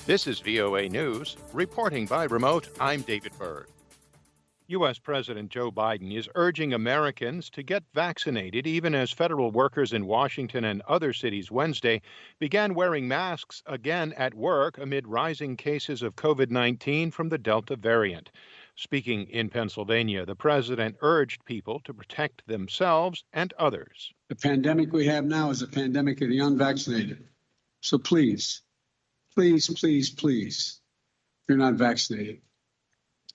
This is VOA News. Reporting by remote, I'm David Byrd. U.S. President Joe Biden is urging Americans to get vaccinated even as federal workers in Washington and other cities Wednesday began wearing masks again at work amid rising cases of COVID-19 from the Delta variant. Speaking in Pennsylvania, the president urged people to protect themselves and others. The pandemic we have now is a pandemic of the unvaccinated. So please, if you're not vaccinated,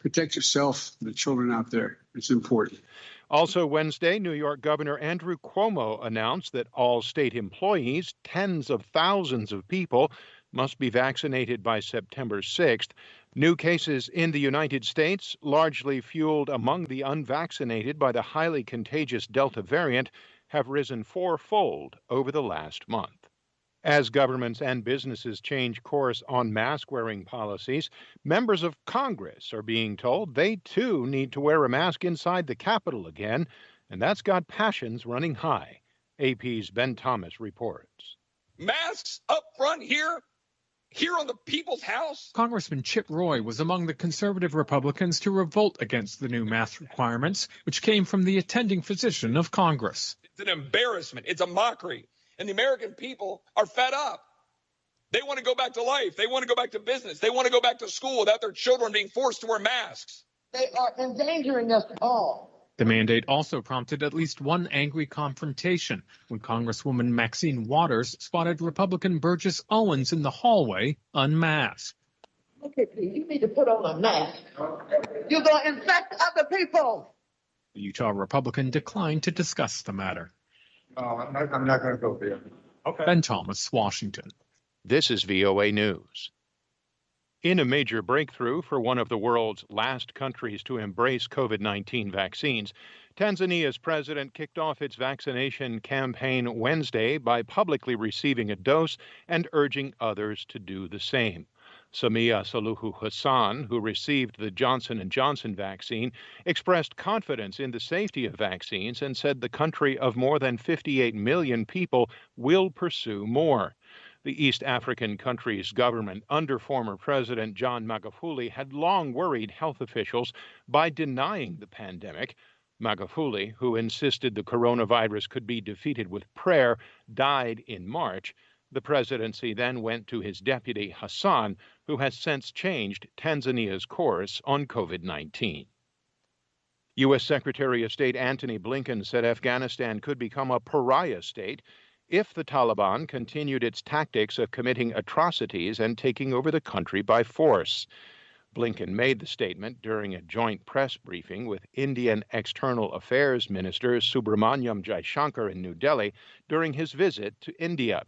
protect yourself and the children out there. It's important. Also Wednesday, New York Governor Andrew Cuomo announced that all state employees, tens of thousands of people, must be vaccinated by September 6th. New cases in the United States, largely fueled among the unvaccinated by the highly contagious Delta variant, have risen fourfold over the last month. As governments and businesses change course on mask-wearing policies, members of Congress are being told they too need to wear a mask inside the Capitol again, and that's got passions running high. AP's Ben Thomas reports. Masks up front here on the People's House? Congressman Chip Roy was among the conservative Republicans to revolt against the new mask requirements, which came from the attending physician of Congress. It's an embarrassment. It's a mockery. And the American people are fed up. They want to go back to life. They want to go back to business. They want to go back to school without their children being forced to wear masks. They are endangering us all. The mandate also prompted at least one angry confrontation when Congresswoman Maxine Waters spotted Republican Burgess Owens in the hallway unmasked. Look at you. You need to put on a mask. You're going to infect other people. The Utah Republican declined to discuss the matter. I'm not going to go there. Okay. Ben Thomas, Washington. This is VOA News. In a major breakthrough for one of the world's last countries to embrace COVID-19 vaccines, Tanzania's president kicked off its vaccination campaign Wednesday by publicly receiving a dose and urging others to do the same. Samia Suluhu Hassan, who received the Johnson & Johnson vaccine, expressed confidence in the safety of vaccines and said the country of more than 58 million people will pursue more. The East African country's government under former President John Magufuli had long worried health officials by denying the pandemic. Magufuli, who insisted the coronavirus could be defeated with prayer, died in March. The presidency then went to his deputy, Hassan, who has since changed Tanzania's course on COVID-19. U.S. Secretary of State Antony Blinken said Afghanistan could become a pariah state if the Taliban continued its tactics of committing atrocities and taking over the country by force. Blinken made the statement during a joint press briefing with Indian External Affairs Minister Subramanyam Jaishankar in New Delhi during his visit to India.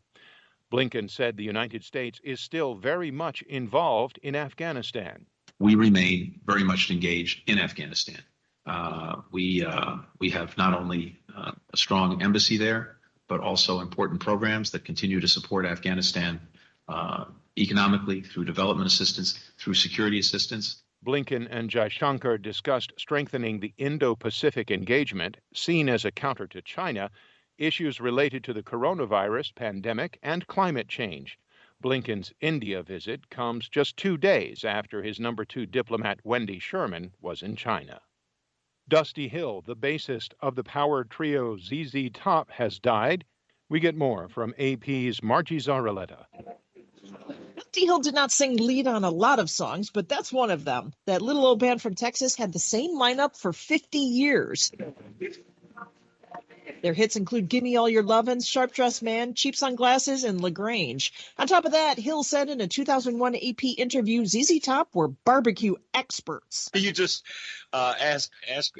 Blinken said the United States is still very much involved in Afghanistan. We remain very much engaged in Afghanistan. We have not only a strong embassy there, but also important programs that continue to support Afghanistan economically, through development assistance, through security assistance. Blinken and Jaishankar discussed strengthening the Indo-Pacific engagement, seen as a counter to China, issues related to the coronavirus pandemic and climate change. Blinken's India visit comes just 2 days after his number 2 diplomat Wendy Sherman was in China. Dusty Hill, the bassist of the power trio ZZ Top, has died. We get more from AP's Margie Zaraletta. Dusty Hill did not sing lead on a lot of songs, but that's one of them. That little old band from Texas had the same lineup for 50 years. Their hits include Gimme All Your Lovin', Sharp Dressed Man, Cheap Sunglasses, and LaGrange. On top of that, Hill said in a 2001 AP interview, ZZ Top were barbecue experts. You just ask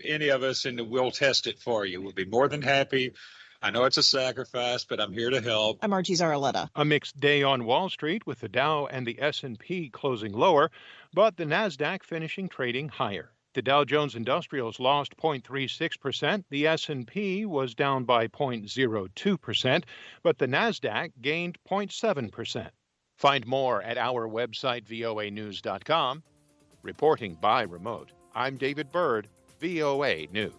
any of us and we'll test it for you. We'll be more than happy. I know it's a sacrifice, but I'm here to help. I'm Margie Zaraletta. A mixed day on Wall Street with the Dow and the S&P closing lower, but the Nasdaq finishing trading higher. The Dow Jones Industrials lost 0.36%. The S&P was down by 0.02%, but the Nasdaq gained 0.7%. Find more at our website, voanews.com. Reporting by remote, I'm David Byrd, VOA News.